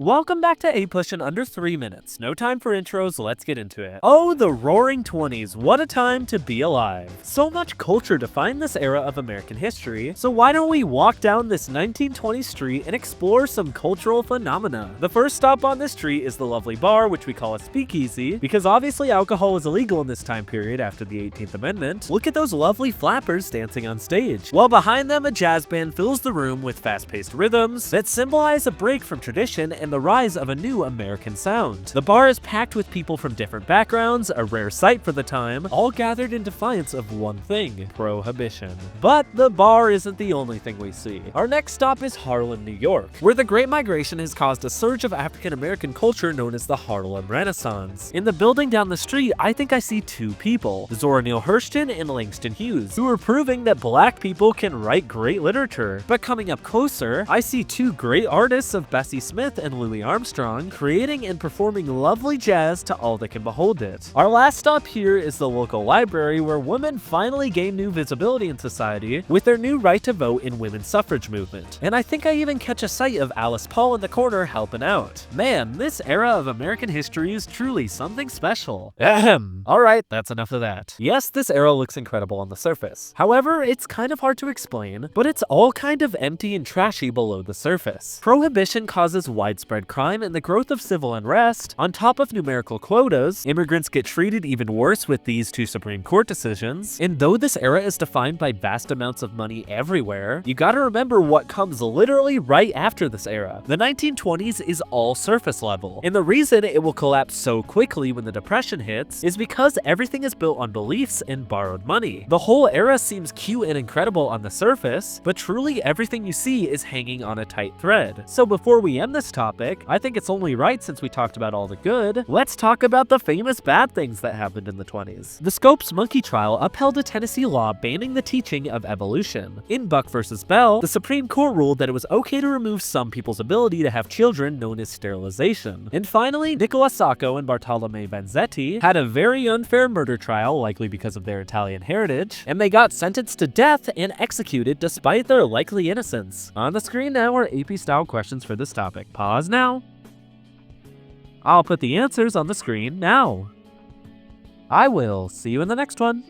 Welcome back to APUSH in under 3 minutes. No time for intros, let's get into it. Oh, the roaring 20s, what a time to be alive. So much culture defined this era of American history, so why don't we walk down this 1920s street and explore some cultural phenomena. The first stop on this street is the lovely bar, which we call a speakeasy, because obviously alcohol was illegal in this time period after the 18th Amendment. Look at those lovely flappers dancing on stage, while behind them a jazz band fills the room with fast-paced rhythms that symbolize a break from tradition and the rise of a new American sound. The bar is packed with people from different backgrounds, a rare sight for the time, all gathered in defiance of one thing: prohibition. But the bar isn't the only thing we see. Our next stop is Harlem, New York, where the Great Migration has caused a surge of African American culture known as the Harlem Renaissance. In the building down the street, I think I see two people, Zora Neale Hurston and Langston Hughes, who are proving that black people can write great literature. But coming up closer, I see two great artists of Bessie Smith and Louis Armstrong, creating and performing lovely jazz to all that can behold it. Our last stop here is the local library, where women finally gain new visibility in society with their new right to vote in women's suffrage movement. And I think I even catch a sight of Alice Paul in the corner helping out. Man, this era of American history is truly something special. Ahem. Alright, that's enough of that. Yes, this era looks incredible on the surface. However, it's kind of hard to explain, but it's all kind of empty and trashy below the surface. Prohibition causes widespread crime and the growth of civil unrest. On top of numerical quotas, immigrants get treated even worse with these two Supreme Court decisions. And though this era is defined by vast amounts of money everywhere, you gotta remember what comes literally right after this era. The 1920s is all surface level, and the reason it will collapse so quickly when the Depression hits is because everything is built on beliefs and borrowed money. The whole era seems cute and incredible on the surface, but truly everything you see is hanging on a tight thread. So before we end this topic, I think it's only right, since we talked about all the good, let's talk about the famous bad things that happened in the 20s. The Scopes monkey trial upheld a Tennessee law banning the teaching of evolution. In Buck vs. Bell, the Supreme Court ruled that it was okay to remove some people's ability to have children, known as sterilization. And finally, Nicola Sacco and Bartolome Vanzetti had a very unfair murder trial, likely because of their Italian heritage, and they got sentenced to death and executed despite their likely innocence. On the screen now are AP-style questions for this topic. Pause now. I'll put the answers on the screen now. I will see you in the next one.